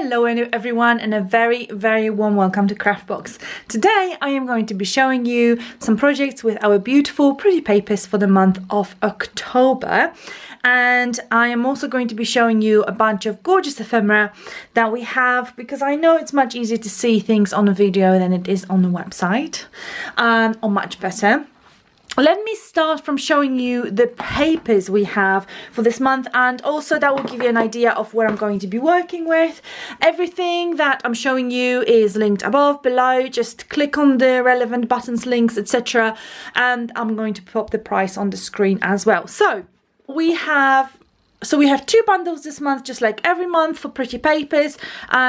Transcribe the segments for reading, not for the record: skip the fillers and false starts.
Hello everyone, and a very warm welcome to Craftbox. Today I am going to be showing you some projects with our beautiful pretty papers for the month of October, and I am also going to be showing you a bunch of gorgeous ephemera that we have, because I know it's much easier to see things on a video than it is on the website, or much better. Let me start from showing you the papers we have for this month, and also that will give you an idea of what I'm going to be working with. Everything that I'm showing you is linked above, below. Just click on the relevant buttons, links, etc. And I'm going to pop the price on the screen as well. So we have two bundles this month, just like every month, for pretty papers.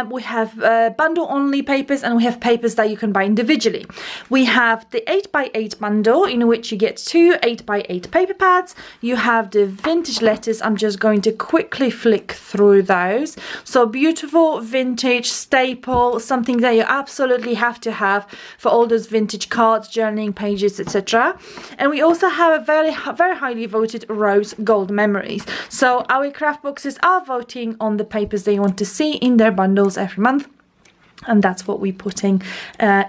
We have bundle only papers, and we have papers that you can buy individually. We have the 8x8 bundle, in which you get two 8x8 paper pads. You have the vintage letters. I'm just going to quickly flick through those. So beautiful vintage staple, something that you absolutely have to have for all those vintage cards, journaling pages, etc. And we also have a very highly voted rose gold memories. So our craft boxes are voting on the papers they want to see in their bundles every month, and that's what we're putting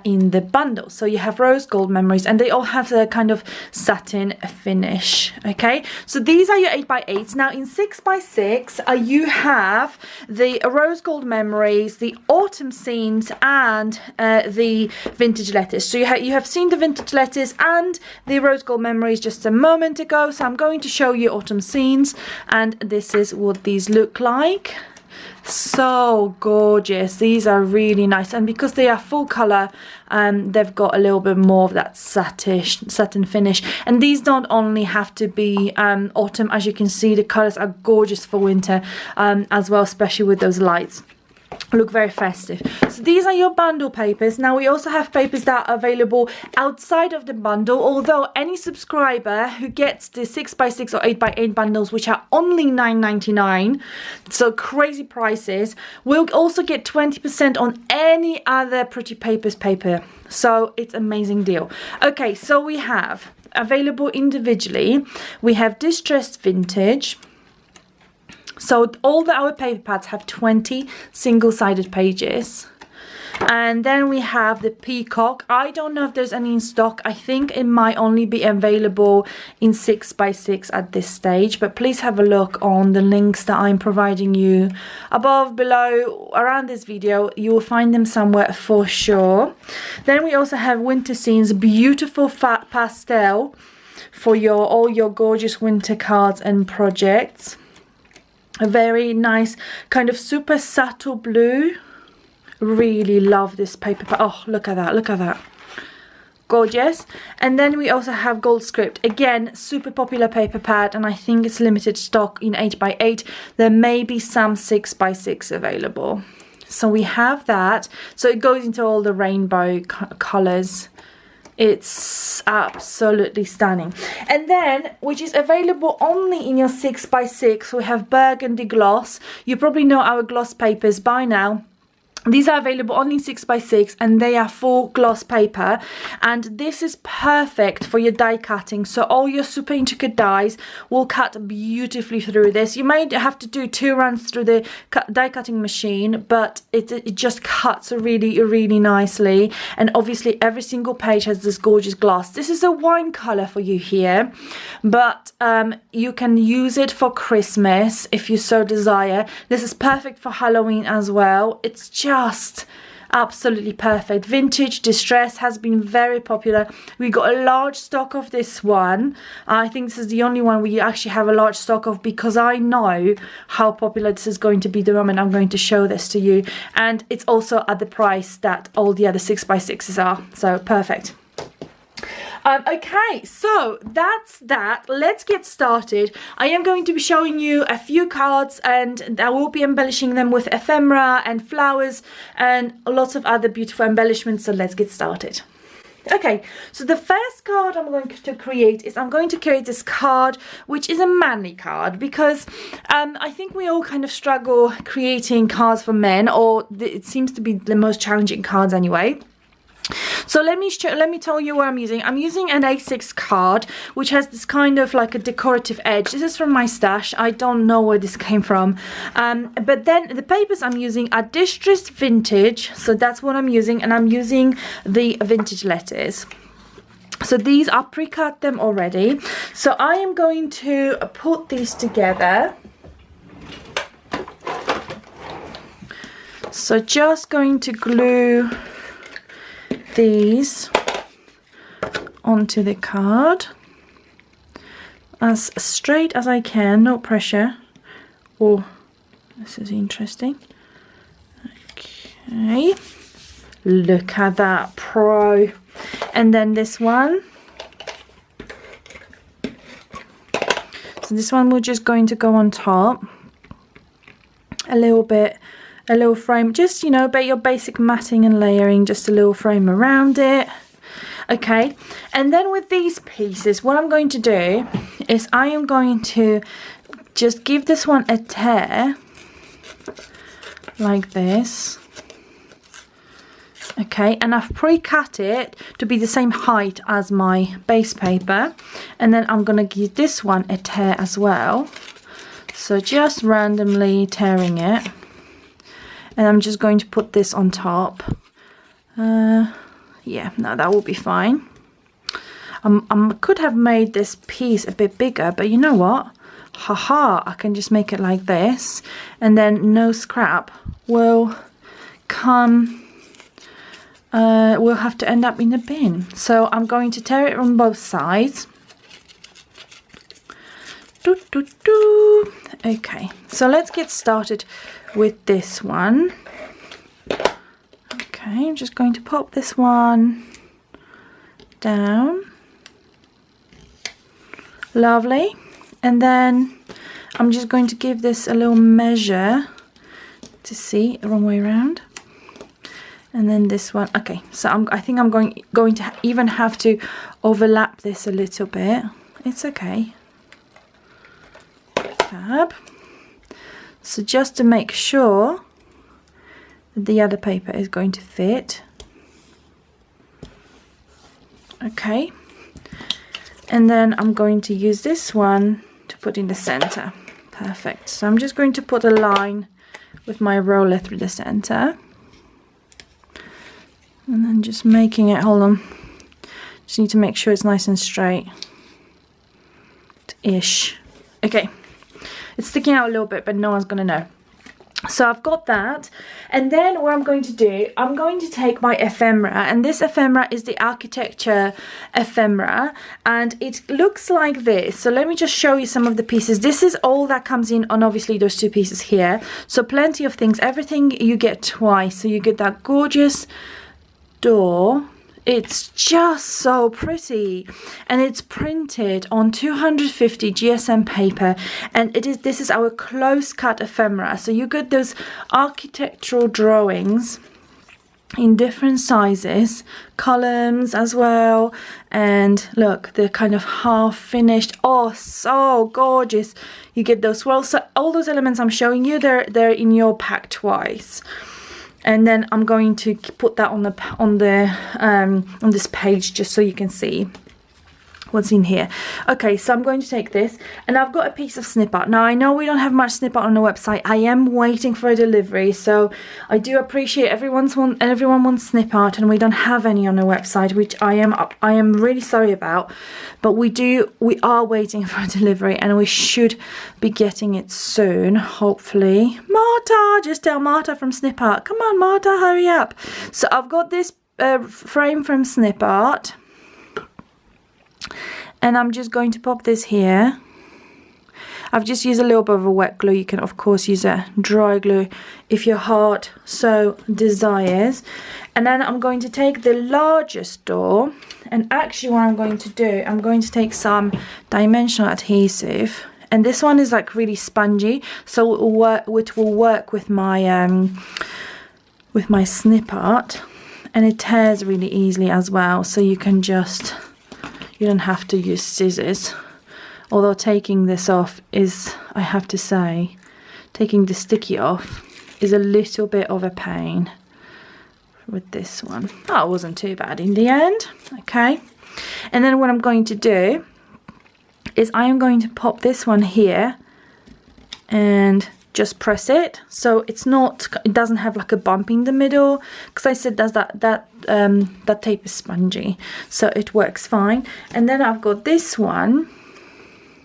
in the bundle. So you have rose gold memories, and they all have a kind of satin finish. Okay, so these are your 8x8s. Now in 6x6 you have the rose gold memories, the autumn scenes, and the vintage letters. So you have seen the vintage letters and the rose gold memories just a moment ago, so I'm going to show you autumn scenes, and this is what these look like. So gorgeous. These are really nice, and because they are full color, they've got a little bit more of that satin finish. And these don't only have to be autumn. As you can see, the colors are gorgeous for winter as well, especially with those lights. Look very festive. So these are your bundle papers. Now we also have papers that are available outside of the bundle, although any subscriber who gets the 6x6 or 8x8 bundles, which are only $9.99, so crazy prices, will also get 20% on any other pretty papers paper. So it's an amazing deal. Okay, so we have available individually, we have distressed vintage. So all our paper pads have 20 single-sided pages. And then we have the peacock. I don't know if there's any in stock. I think it might only be available in 6x6 at this stage, but please have a look on the links that I'm providing you above, below, around this video. You will find them somewhere for sure. Then we also have winter scenes, beautiful fat pastel for all your gorgeous winter cards and projects. A very nice kind of super subtle blue. Really love this paper. Oh, look at that, look at that. Gorgeous. And then we also have gold script. Again, super popular paper pad, and I think it's limited stock in 8x8. There may be some 6x6 available. So we have that. So it goes into all the rainbow colors. It's absolutely stunning. And then, which is available only in your 6x6, we have burgundy gloss. You probably know our gloss papers by now. These are available only in 6x6, and they are full gloss paper, and this is perfect for your die cutting. So all your super intricate dies will cut beautifully through this. You may have to do 2 runs through the die cutting machine, but it just cuts really nicely. And obviously every single page has this gorgeous gloss. This is a wine color for you here, but you can use it for Christmas if you so desire. This is perfect for Halloween as well. It's just absolutely perfect. Vintage distress has been very popular. We got a large stock of this one. I think this is the only one we actually have a large stock of, because I know how popular this is going to be the moment I'm going to show this to you. And it's also at the price that all the other 6x6s are. So perfect. Okay, so that's that. Let's get started. I am going to be showing you a few cards, and I will be embellishing them with ephemera and flowers and lots of other beautiful embellishments. So let's get started. Okay, so the first card I'm going to create is this card, which is a manly card, because I think we all kind of struggle creating cards for men, or it seems to be the most challenging cards anyway. So let me tell you what I'm using. I'm using an A6 card, which has this kind of like a decorative edge. This is from my stash. I don't know where this came from. But then the papers I'm using are Distressed Vintage. So that's what I'm using. And I'm using the vintage letters. So these, I pre-cut them already. So I am going to put these together. So just going to glue these onto the card as straight as I can, no pressure. Oh, this is interesting. Okay, look at that, pro. And then this one. So this one we're just going to go on top. A little frame, just, you know, your basic matting and layering, just a little frame around it. Okay, and then with these pieces, what I'm going to do is I am going to just give this one a tear like this. Okay, and I've pre-cut it to be the same height as my base paper, and then I'm gonna give this one a tear as well. So just randomly tearing it, and I'm just going to put this on top. Yeah, no, that will be fine. I could have made this piece a bit bigger, but you know what? Haha, I can just make it like this, and then no scrap will come. Will have to end up in the bin. So I'm going to tear it on both sides. Okay, so let's get started with this one. Okay, I'm just going to pop this one down. Lovely. And then I'm just going to give this a little measure to see, the wrong way around. And then this one. Okay, so I think I'm going to even have to overlap this a little bit. It's okay. Fab. So just to make sure that the other paper is going to fit. Okay. And then I'm going to use this one to put in the center. Perfect. So I'm just going to put a line with my roller through the center. And then just making it, hold on, just need to make sure it's nice and straight ish. Okay, it's sticking out a little bit, but no one's gonna know. So I've got that, and then what I'm going to do, I'm going to take my ephemera, and this ephemera is the Architecture Ephemera, and it looks like this. So let me just show you some of the pieces. This is all that comes in on obviously those two pieces here. So plenty of things, everything you get twice. So you get that gorgeous door. It's just so pretty, and it's printed on 250 GSM paper, and this is our close cut ephemera. So you get those architectural drawings in different sizes, columns as well, and look, they're kind of half finished. Oh, so gorgeous. You get those swirls. So all those elements I'm showing you, they're in your pack twice. And then I'm going to put that on this page just so you can see what's in here. Okay, so I'm going to take this, and I've got a piece of snip art. Now I know we don't have much snip art on the website. I am waiting for a delivery, so I do appreciate everyone wants snip art, and we don't have any on the website, which I am really sorry about. But we are waiting for a delivery, and we should be getting it soon, hopefully. Marta, just tell Marta from Snip Art. Come on, Marta, hurry up. So I've got this frame from Snip Art, and I'm just going to pop this here. I've just used a little bit of a wet glue. You can of course use a dry glue if your heart so desires. And then I'm going to take the largest door, and actually what I'm going to do, I'm going to take some dimensional adhesive, and this one is like really spongy, so it will work with my snip art, and it tears really easily as well. So you don't have to use scissors. Although taking this off is, I have to say, taking the sticky off is a little bit of a pain. with this one. Oh, it wasn't too bad in the end. Okay, and then what I'm going to do is I am going to pop this one here and just press it so it doesn't have like a bump in the middle, because I said that tape is spongy, so it works fine. And then I've got this one,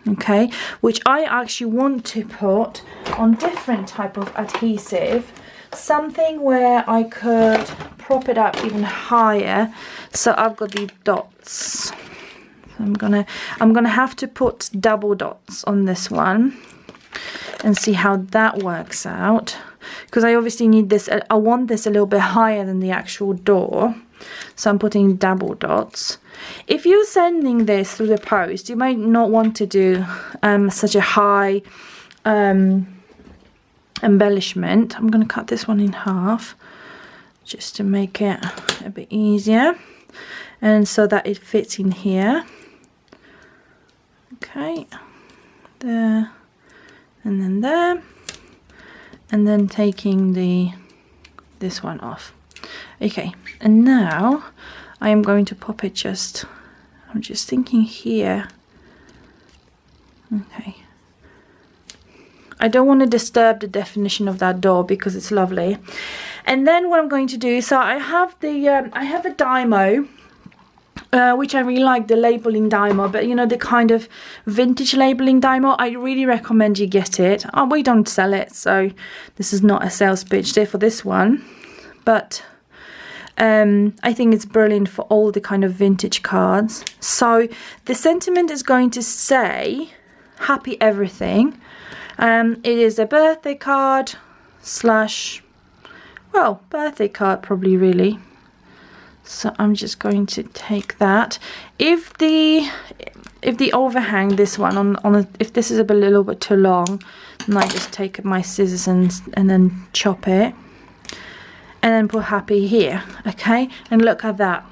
okay, which I actually want to put on different type of adhesive, something where I could prop it up even higher. So I've got these dots. I'm gonna have to put double dots on this one and see how that works out, because I obviously need this, I want this a little bit higher than the actual door, so I'm putting double dots. If you're sending this through the post, you might not want to do such a high embellishment. I'm going to cut this one in half just to make it a bit easier, and so that it fits in here. Okay, there, and then there, and then taking this one off. Okay, and now I am going to pop it I'm just thinking here. Okay, I don't want to disturb the definition of that door because it's lovely. And then what I'm going to do, so I have a Dymo, which I really like, the labeling Dymo, but you know, the kind of vintage labeling Dymo. I really recommend you get it. Oh, we don't sell it, so this is not a sales pitch there for this one, but I think it's brilliant for all the kind of vintage cards. So the sentiment is going to say happy everything. It is a birthday card slash, well, birthday card probably, really. So I'm just going to take that. If the overhang, this one if this is a little bit too long, then I just take my scissors and then chop it, and then put happy here. Okay, and look at that.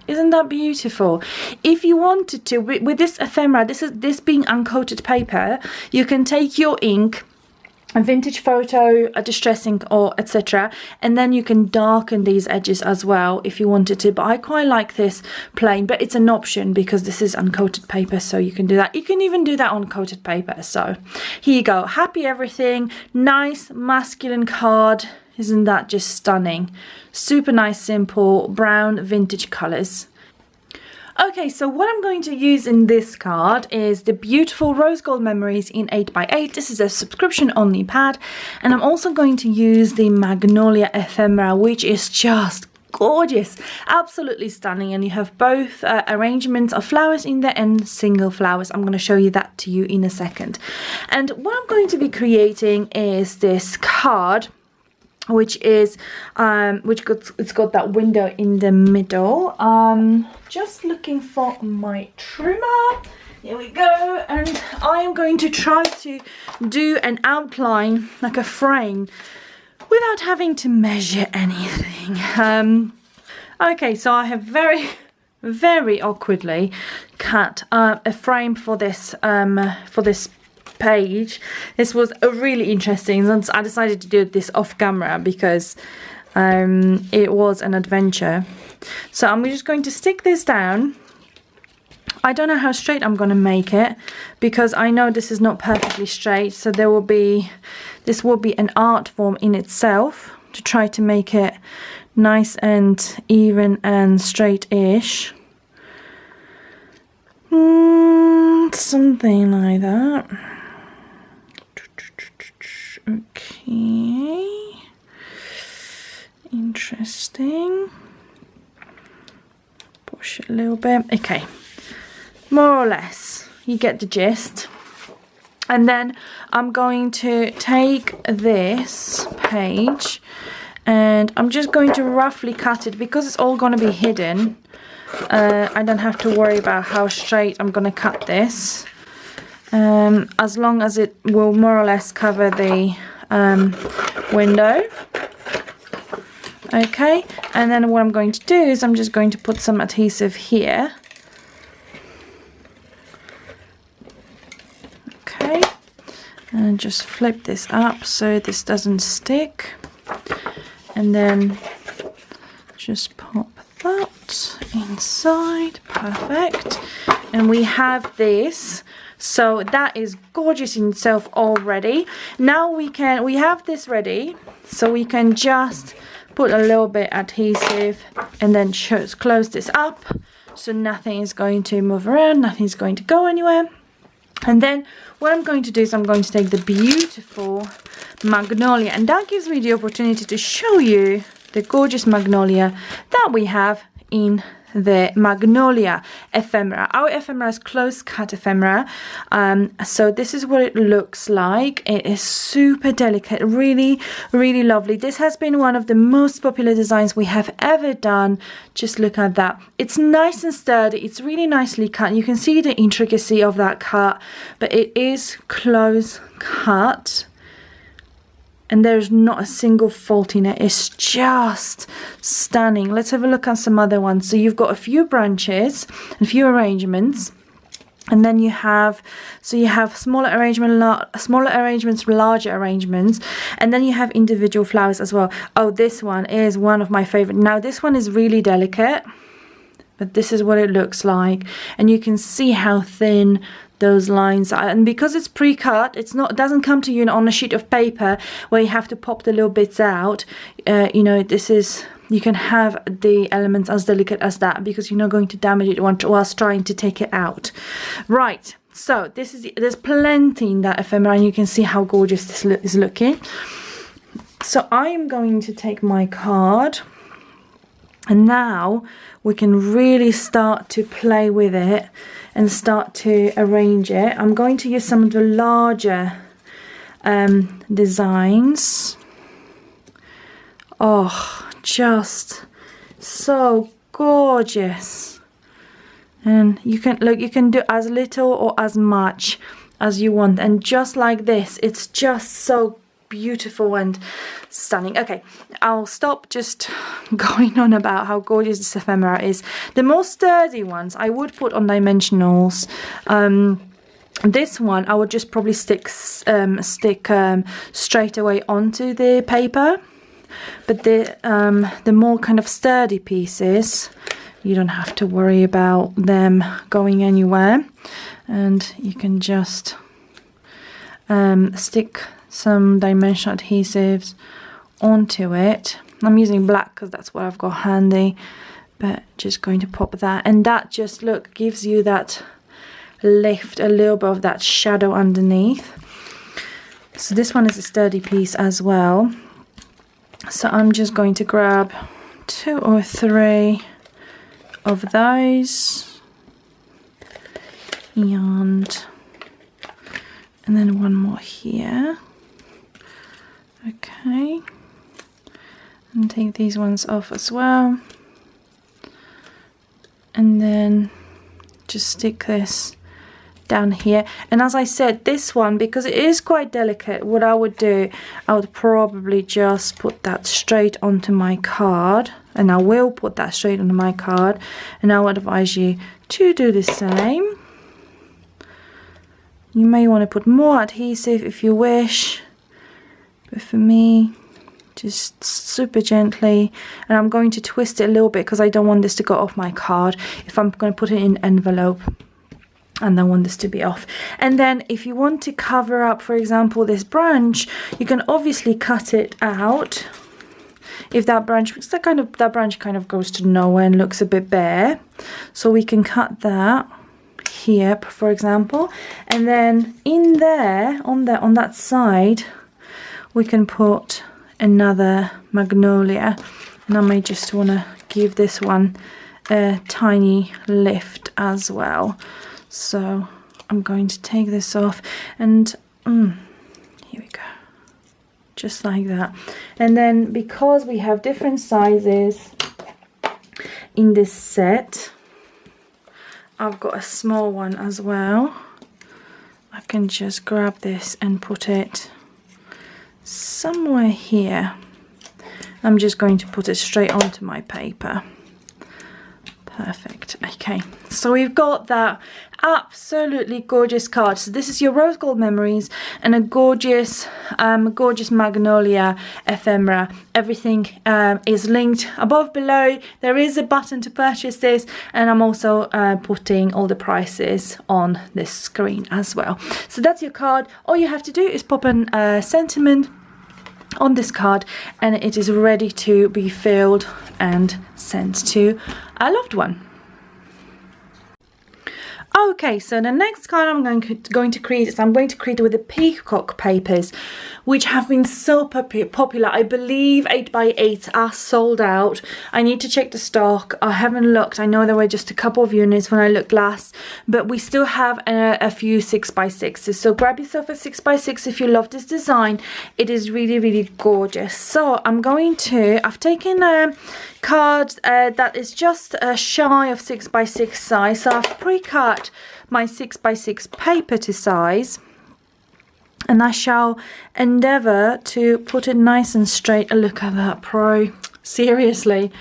Isn't that beautiful? If you wanted to, with this ephemera, this being uncoated paper, you can take your ink, a vintage photo, a distress ink, or etc., and then you can darken these edges as well if you wanted to. But I quite like this plain, but it's an option because this is uncoated paper, so you can do that. You can even do that on coated paper. So here you go, happy everything, nice masculine card. Isn't that just stunning? Super nice, simple, brown, vintage colours. Okay, so what I'm going to use in this card is the beautiful Rose Gold Memories in 8x8. This is a subscription only pad. And I'm also going to use the Magnolia Ephemera, which is just gorgeous, absolutely stunning. And you have both arrangements of flowers in there and single flowers. I'm going to show you that to you in a second. And what I'm going to be creating is this card, which is it's got that window in the middle. Just looking for my trimmer. Here we go. And I am going to try to do an outline, like a frame, without having to measure anything. Okay, so I have very awkwardly cut a frame for this page. This was really interesting. I decided to do this off camera because it was an adventure. So I'm just going to stick this down. I don't know how straight I'm going to make it because I know this is not perfectly straight, so this will be an art form in itself to try to make it nice and even and straight-ish. Something like that. Okay, interesting. Push it a little bit. Okay, more or less, you get the gist. And then I'm going to take this page and I'm just going to roughly cut it because it's all going to be hidden. I don't have to worry about how straight I'm going to cut this. As long as it will more or less cover the window. Okay, and then what I'm going to do is I'm just going to put some adhesive here. Okay, and just flip this up so this doesn't stick. And then just pop that inside. Perfect. And we have this. So that is gorgeous in itself already. Now we have this ready, so we can just put a little bit adhesive and then just close this up, so nothing is going to move around, nothing's going to go anywhere. And then what I'm going to do is I'm going to take the beautiful Magnolia, and that gives me the opportunity to show you the gorgeous Magnolia that we have in the Magnolia Ephemera. Our ephemera is close cut ephemera, so this is what it looks like. It is super delicate, really really lovely. This has been one of the most popular designs we have ever done. Just look at that. It's nice and sturdy, it's really nicely cut. You can see the intricacy of that cut, but it is close cut. And there's not a single fault in it. It's just stunning. Let's have a look at some other ones. So you've got a few branches, a few arrangements, and then you have smaller arrangements, larger arrangements, and then you have individual flowers as well. Oh, this one is one of my favorite. Now this one is really delicate, but this is what it looks like, and you can see how thin those lines are. And because it's pre-cut, it doesn't come to you on a sheet of paper where you have to pop the little bits out. You know, you can have the elements as delicate as that, because you're not going to damage it whilst trying to take it out. Right, so there's plenty in that ephemera, and you can see how gorgeous this is looking. So I am going to take my card, and now we can really start to play with it and start to arrange it. I'm going to use some of the larger designs. Oh, just so gorgeous. And you can do as little or as much as you want, and just like this, it's just so beautiful and stunning. Okay, I'll stop just going on about how gorgeous this ephemera is. The more sturdy ones I would put on dimensionals. This one I would just probably stick straight away onto the paper, but the more kind of sturdy pieces, you don't have to worry about them going anywhere, and you can just stick some dimensional adhesives onto it. I'm using black because that's what I've got handy, but just going to pop that, and that just gives you that lift, a little bit of that shadow underneath. So this one is a sturdy piece as well, so I'm just going to grab 2 or 3 of those, and then one more here. Okay, and take these ones off as well, and then just stick this down here. And as I said, this one, because it is quite delicate, what I would do, I would probably just put that straight onto my card, and I will put that straight onto my card, and I would advise you to do the same. You may want to put more adhesive if you wish, but for me, just super gently. And I'm going to twist it a little bit because I don't want this to go off my card if I'm going to put it in an envelope, and I want this to be off. And then if you want to cover up, for example, this branch, you can obviously cut it out. If that branch, because that branch kind of goes to nowhere and looks a bit bare, so we can cut that here, for example, and then in there on that side we can put another magnolia, and I may just want to give this one a tiny lift as well. So I'm going to take this off, and here we go, just like that. And then because we have different sizes in this set, I've got a small one as well. I can just grab this and put it somewhere here. I'm just going to put it straight onto my paper. Perfect. Okay, so we've got that absolutely gorgeous card. So this is your rose gold memories and a gorgeous gorgeous Magnolia Ephemera. Everything is linked above below. There is a button to purchase this, and I'm also putting all the prices on this screen as well. So that's your card. All you have to do is pop an sentiment on this card, and it is ready to be filled and sent to a loved one. Okay, so the next card I'm going to create is I'm going to create with the peacock papers, which have been so popular. I believe 8x8 are sold out. I need to check the stock. I haven't looked. I know there were just a couple of units when I looked last, but we still have a few 6x6s. So grab yourself a 6x6 if you love this design. It is really, really gorgeous. So I've taken a card that is just shy of 6x6 size. So I've pre-cut my 6x6 paper to size, and I shall endeavour to put it nice and straight. Look at that, pro. Seriously.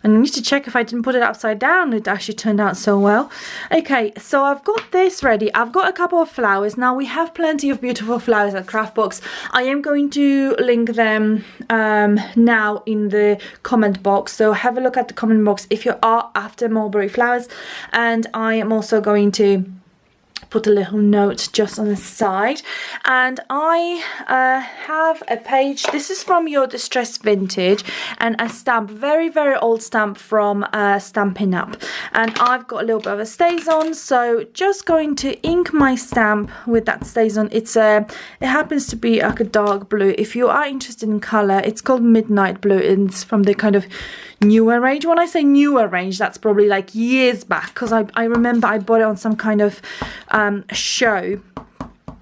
And I need to check if I didn't put it upside down. It actually turned out so well. Okay, so I've got this ready. I've got a couple of flowers. Now, we have plenty of beautiful flowers at Craftbox. I am going to link them now in the comment box. So have a look at the comment box if you are after mulberry flowers. And I am also going to put a little note just on the side, and I have a page. This is from your Distress Vintage, and a stamp, very, very old stamp from Stampin' Up, and I've got a little bit of a StazOn, so just going to ink my stamp with that StazOn. It happens to be like a dark blue. If you are interested in color, it's called Midnight Blue, and it's from the kind of newer range. When I say newer range, that's probably like years back, because I remember I bought it on some kind of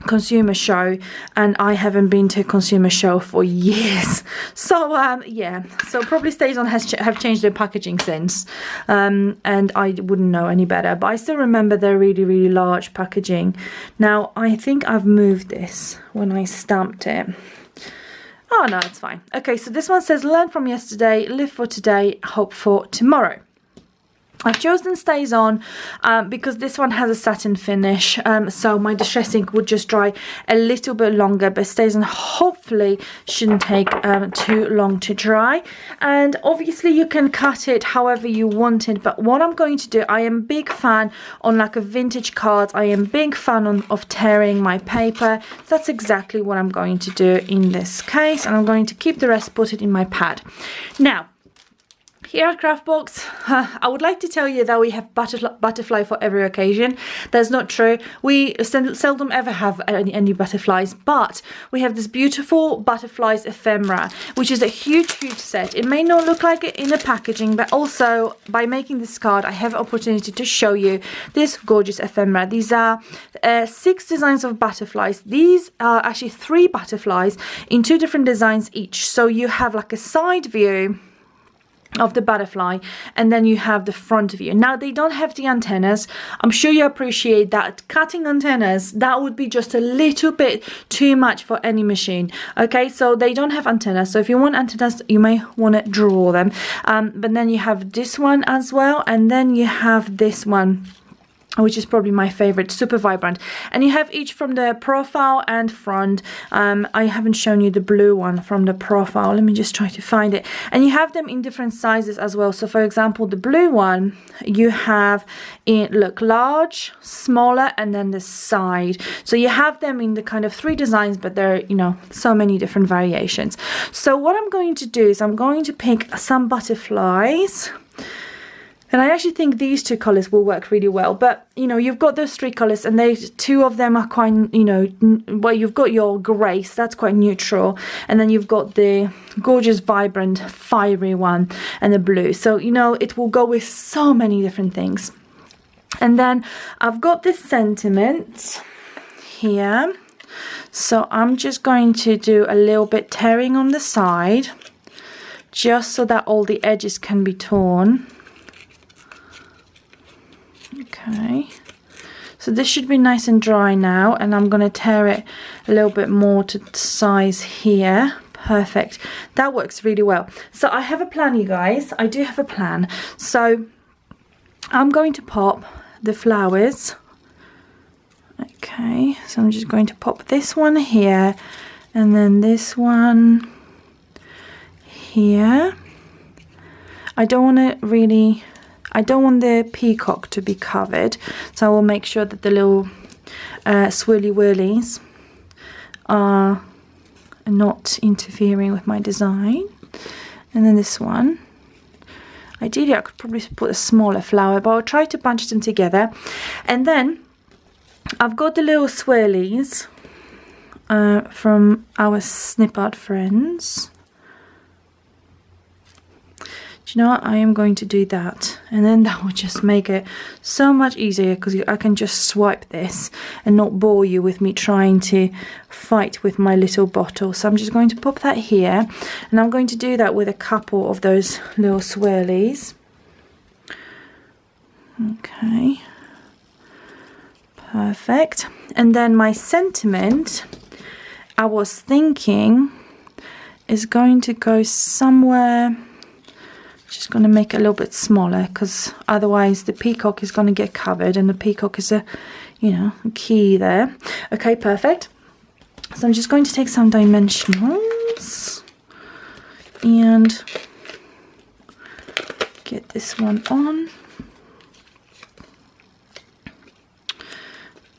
consumer show, and I haven't been to a consumer show for years. So yeah, so probably StazOn have changed their packaging since, and I wouldn't know any better, but I still remember their really, really large packaging. Now I think I've moved this when I stamped it. Oh no, it's fine. Okay, so this one says learn from yesterday, live for today, hope for tomorrow. I've chosen StazOn because this one has a satin finish, so my distress ink would just dry a little bit longer, but StazOn hopefully shouldn't take too long to dry. And obviously you can cut it however you want it, but what I'm going to do, I am a big fan on like a vintage card, I am a big fan of tearing my paper. So that's exactly what I'm going to do in this case, and I'm going to keep the rest, put it in my pad. Now, here at Craftbox, I would like to tell you that we have butterfly for every occasion. That's not true. We seldom ever have any butterflies, but we have this beautiful butterflies ephemera, which is a huge, huge set. It may not look like it in the packaging, but also by making this card, I have an opportunity to show you this gorgeous ephemera. These are 6 designs of butterflies. These are actually 3 butterflies in 2 different designs each. So you have like a side view of the butterfly, and then you have the front view. Now they don't have the antennas. I'm sure you appreciate that cutting antennas, that would be just a little bit too much for any machine. Okay, so they don't have antennas, so if you want antennas you may want to draw them, but then you have this one as well, and then you have this one, which is probably my favorite, super vibrant, and you have each from the profile and front. I haven't shown you the blue one from the profile. Let me just try to find it. And you have them in different sizes as well. So for example, the blue one you have in, look, large, smaller, and then the side. So you have them in the kind of 3 designs, but there are, you know, so many different variations. So what I'm going to do is I'm going to pick some butterflies. And I actually think these 2 colors will work really well. But, you know, you've got those 3 colors, and 2 of them are quite, you know, well, you've got your gray, so that's quite neutral. And then you've got the gorgeous, vibrant, fiery one, and the blue. So, you know, it will go with so many different things. And then I've got this sentiment here. So I'm just going to do a little bit tearing on the side, just so that all the edges can be torn. Okay, so this should be nice and dry now, and I'm going to tear it a little bit more to size here. Perfect, that works really well. So I have a plan, you guys. I do have a plan. So I'm going to pop the flowers. Okay, so I'm just going to pop this one here and then this one here. I don't want the peacock to be covered, so I will make sure that the little swirly whirlies are not interfering with my design. And then this one, ideally I could probably put a smaller flower, but I'll try to bunch them together. And then I've got the little swirlies from our snip art friends. Do you know what? I am going to do that, and then that will just make it so much easier because I can just swipe this and not bore you with me trying to fight with my little bottle. So I'm just going to pop that here, and I'm going to do that with a couple of those little swirlies. Okay, perfect. And then my sentiment, I was thinking, is going to go somewhere. Just going to make it a little bit smaller because otherwise the peacock is going to get covered, and the peacock is a key there. Okay, perfect. So I'm just going to take some dimensionals and get this one on.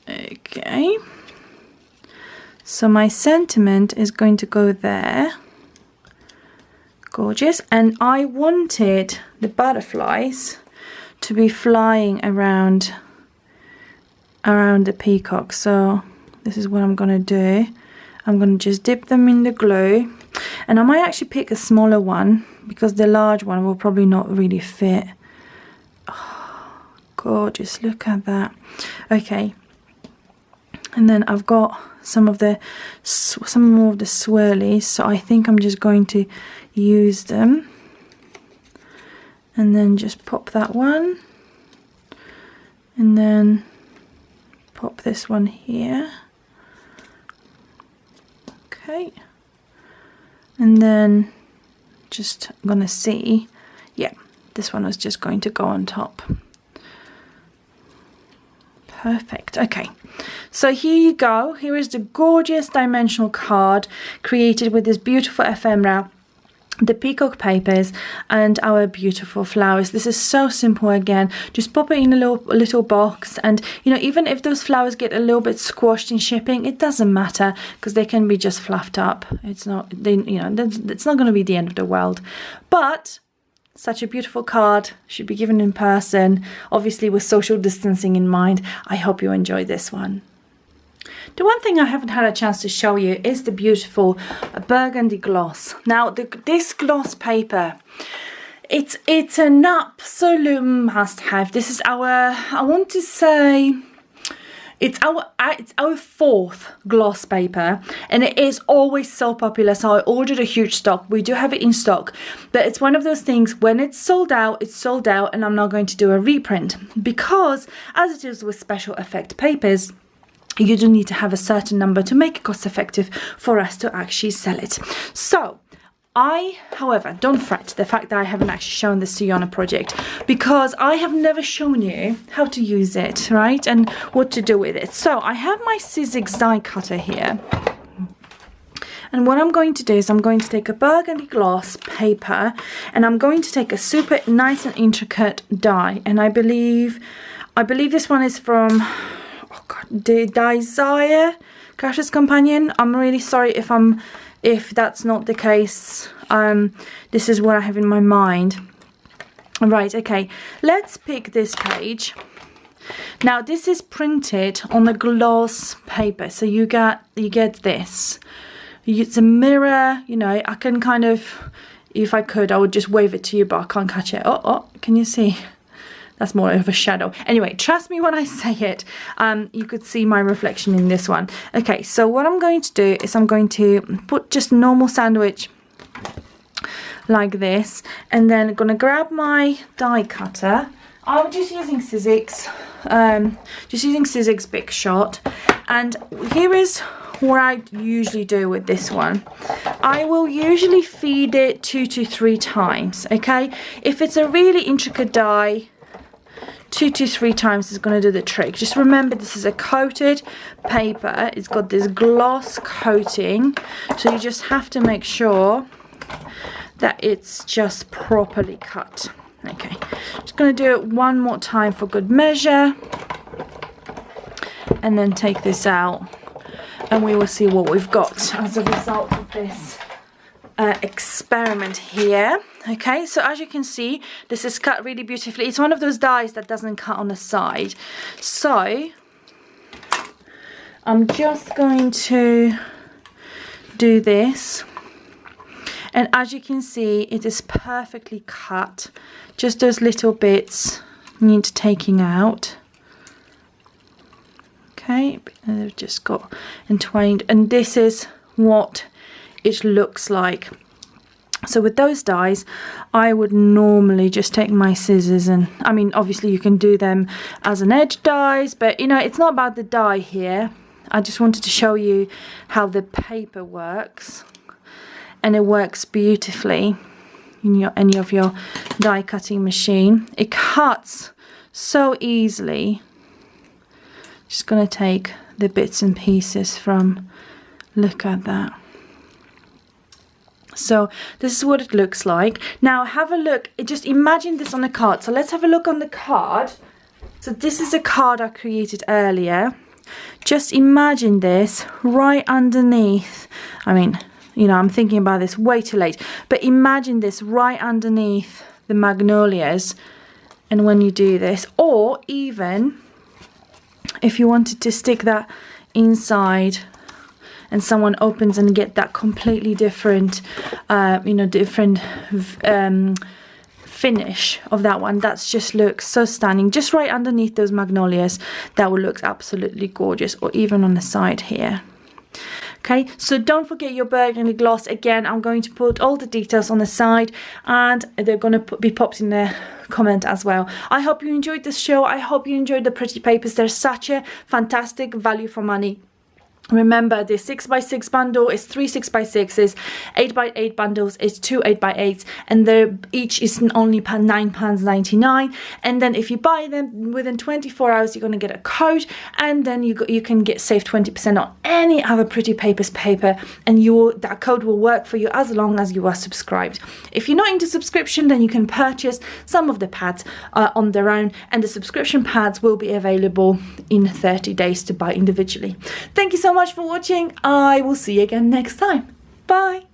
Okay, so my sentiment is going to go there. Gorgeous. And I wanted the butterflies to be flying around the peacock, so this is what I'm going to do. I'm going to just dip them in the glue, and I might actually pick a smaller one because the large one will probably not really fit. Oh, gorgeous, look at that. Okay, and then I've got some more of the swirlies, so I think I'm just going to use them and then just pop that one and then pop this one here. Okay, and then just gonna see, yeah, this one is just going to go on top. Perfect. Okay, so here you go. Here is the gorgeous dimensional card created with this beautiful ephemera, the peacock papers, and our beautiful flowers. This is so simple. Again, just pop it in a little box, and even if those flowers get a little bit squashed in shipping, it doesn't matter because they can be just fluffed up. It's not it's not going to be the end of the world. But such a beautiful card should be given in person, obviously with social distancing in mind. I hope you enjoy this one. The one thing I haven't had a chance to show you is the beautiful burgundy gloss. Now, this gloss paper, it's an absolute must-have. This is our, I want to say, it's our fourth gloss paper, and it is always so popular, so I ordered a huge stock. We do have it in stock, but it's one of those things, when it's sold out, it's sold out, and I'm not going to do a reprint because, as it is with special effect papers, you do need to have a certain number to make it cost effective for us to actually sell it. So however, don't fret the fact that I haven't actually shown this to you on a project, because I have never shown you how to use it, right, and what to do with it. So I have my Sizzix die cutter here, and what I'm going to do is I'm going to take a burgundy gloss paper, and I'm going to take a super nice and intricate die, and I believe this one is from, oh God, the Desire Crafter's Companion. I'm really sorry if that's not the case. This is what I have in my mind. Right, okay, let's pick this page. Now this is printed on the gloss paper, so you get this. It's a mirror, I can kind of, if I could, I would just wave it to you, but I can't catch it. Oh, can you see? That's more of a shadow. Anyway, trust me when I say it. You could see my reflection in this one. Okay, so what I'm going to do is I'm going to put just normal sandwich like this, and then I'm going to grab my die cutter. I'm just using Sizzix, Big Shot, and here is what I usually do with this one. I will usually feed it 2 to 3 times. Okay, if it's a really intricate die, 2 to 3 times is going to do the trick. Just remember, this is a coated paper. It's got this gloss coating, so you just have to make sure that it's just properly cut. Okay, just going to do it one more time for good measure, and then take this out, and we will see what we've got as a result of this experiment here. Okay, so as you can see, this is cut really beautifully. It's one of those dies that doesn't cut on the side. So I'm just going to do this, and as you can see, it is perfectly cut. Just those little bits need taking out. Okay, and they've just got entwined, and this is what it looks like. So with those dies, I would normally just take my scissors, and I mean, obviously you can do them as an edge dies, but you know, it's not about the die here. I just wanted to show you how the paper works, and it works beautifully in any of your die cutting machine. It cuts so easily. Just gonna take the bits and pieces from, look at that. So this is what it looks like. Now have a look, just imagine this on a card. So let's have a look on the card. So this is a card I created earlier. Just imagine this right underneath. I mean, you know, I'm thinking about this way too late, but imagine this right underneath the magnolias. And when you do this, or even if you wanted to stick that inside, and someone opens and get that completely different, you know, different finish of that one. That's just looks so stunning. Just right underneath those magnolias, that will look absolutely gorgeous, or even on the side here. Okay, so don't forget your burgundy gloss. Again, I'm going to put all the details on the side, and they're going to be popped in the comment as well. I hope you enjoyed this show. I hope you enjoyed the pretty papers. They're such a fantastic value for money. Remember, the 6x6 bundle is 3 6x6s, 8x8 bundles is 2 8x8s, and they're each is only £9.99. And then if you buy them within 24 hours, you're going to get a code, and then you can get save 20% on any other pretty papers paper, and that code will work for you as long as you are subscribed. If you're not into subscription, then you can purchase some of the pads on their own, and the subscription pads will be available in 30 days to buy individually. Thank you so much for watching. I will see you again next time. Bye.